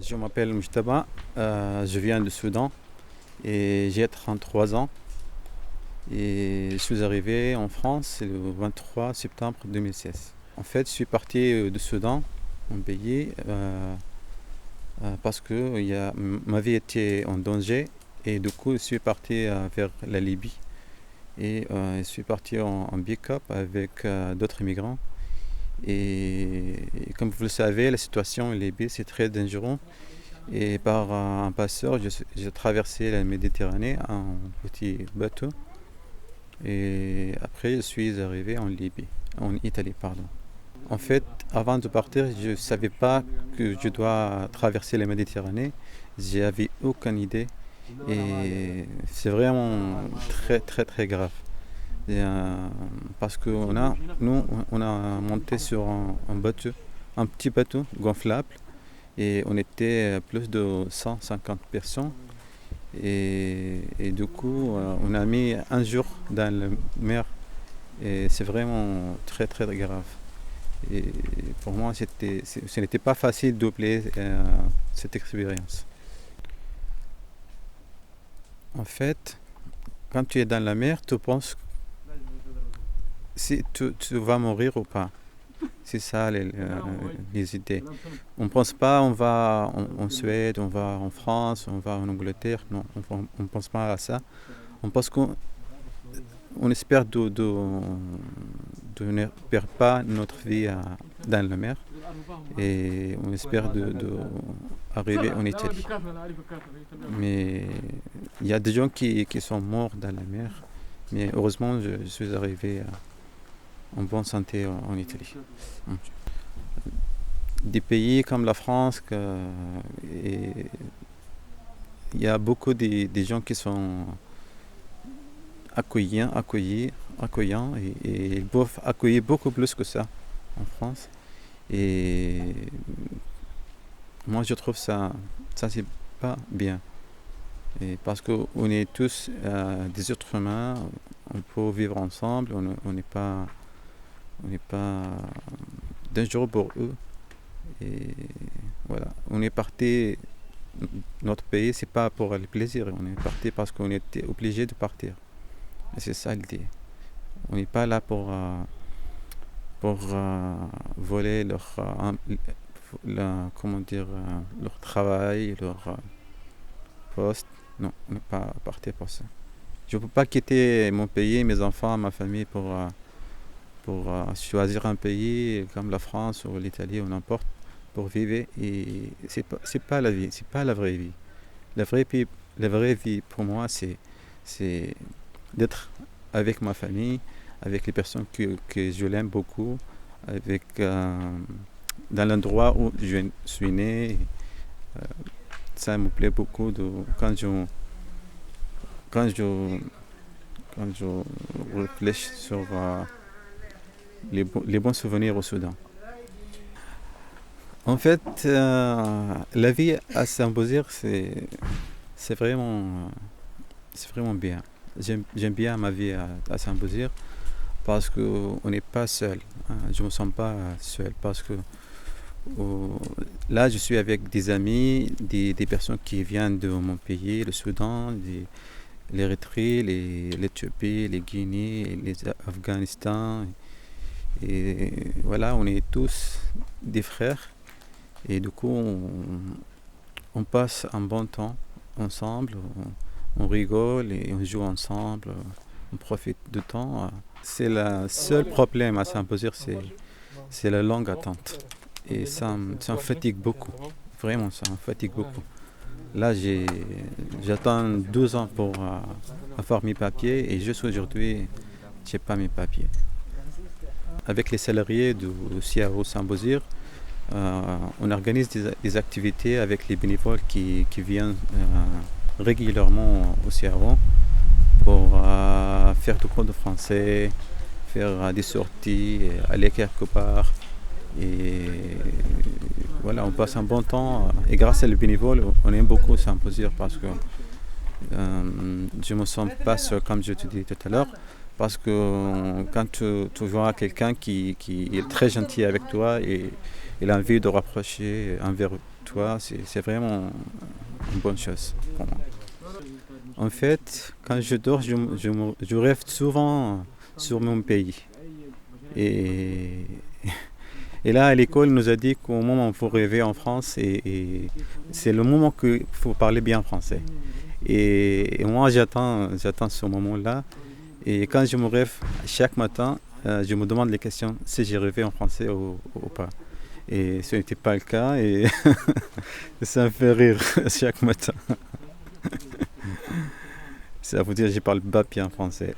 Je m'appelle Mujtaba, je viens du Soudan et j'ai 33 ans et je suis arrivé en France le 23 septembre 2016. En fait, je suis parti du Soudan, mon pays, parce que ma vie était en danger et du coup je suis parti vers la Libye et je suis parti en pick-up avec d'autres migrants. Et comme vous le savez, la situation en Libye c'est très dangereux. Et par un passeur, j'ai traversé la Méditerranée en petit bateau. Et après, je suis arrivé en Libye, en Italie, pardon. En fait, avant de partir, je ne savais pas que je dois traverser la Méditerranée. J'avais aucune idée. Et c'est vraiment très, très, très grave. Parce que on a monté sur un bateau, un petit bateau gonflable. Et on était plus de 150 personnes. Et du coup, on a mis un jour dans la mer. Et c'est vraiment très très grave. Et pour moi, ce n'était pas facile d'oublier cette expérience. En fait, quand tu es dans la mer, tu penses si tu vas mourir ou pas. C'est ça les idées. On ne pense pas on va en Suède, on va en France, on va en Angleterre. Non, on ne pense pas à ça. On pense qu'on espère de ne perdre pas notre vie dans la mer et on espère arriver en Italie. Mais il y a des gens qui sont morts dans la mer. Mais heureusement, je suis arrivé en bonne santé en Italie. Des pays comme la France, il y a beaucoup de gens qui sont accueillants et ils peuvent accueillir beaucoup plus que ça en France. Et moi je trouve ça c'est pas bien. Et parce qu'on est tous des êtres humains, on peut vivre ensemble, on n'est pas dangereux pour eux. Et voilà, on est parti, notre pays, c'est pas pour le plaisir, on est parti parce qu'on était obligé de partir. Et c'est ça l'idée. On n'est pas là pour voler leur travail, leur poste. Non, on n'est pas parti pour ça. Je ne peux pas quitter mon pays, mes enfants, ma famille pour choisir un pays comme la France ou l'Italie ou n'importe pour vivre. Et c'est pas la vie, c'est pas la vraie vie. La vraie vie pour moi, c'est d'être avec ma famille, avec les personnes que je l'aime beaucoup, dans l'endroit où je suis né. Euh, Ça me plaît beaucoup quand je, quand je réfléchis sur les bons souvenirs au Soudan. En fait, la vie à Saint-Bosir, c'est vraiment bien. J'aime bien ma vie à Saint-Bosir parce qu'on n'est pas seul, hein. Je ne me sens pas seul parce que euh, là, je suis avec des amis, des personnes qui viennent de mon pays, le Soudan, l'Érythrée, l'Éthiopie, les Guinées, les Afghanistan. Et voilà, on est tous des frères. Et du coup, on passe un bon temps ensemble, on rigole et on joue ensemble, on profite du temps. C'est le seul problème à Saint-Bosir, c'est la longue attente. Et ça me fatigue beaucoup. Vraiment, ça me fatigue beaucoup. Là, j'attends 12 ans pour avoir mes papiers et juste aujourd'hui, je n'ai pas mes papiers. Avec les salariés du CIAO Saint-Bosir, on organise des activités avec les bénévoles qui viennent régulièrement au CIAO pour faire du cours de français, faire des sorties, aller quelque part. Et voilà, on passe un bon temps. Et grâce à les bénévoles, on aime beaucoup Saint-Bosir parce que je ne me sens pas seul, comme je te disais tout à l'heure. Parce que quand tu vois quelqu'un qui est très gentil avec toi et il a envie de rapprocher envers toi, c'est vraiment une bonne chose pour moi. En fait, quand je dors, je rêve souvent sur mon pays. Et, et là, à l'école, on nous a dit qu'au moment où il faut rêver en France, et c'est le moment qu'il faut parler bien français. Et moi, j'attends ce moment-là. Et quand je me rêve chaque matin, je me demande les questions si j'ai rêvé en français ou pas. Et ce n'était pas le cas et ça me fait rire chaque matin. Ça veut dire que je parle pas bien français.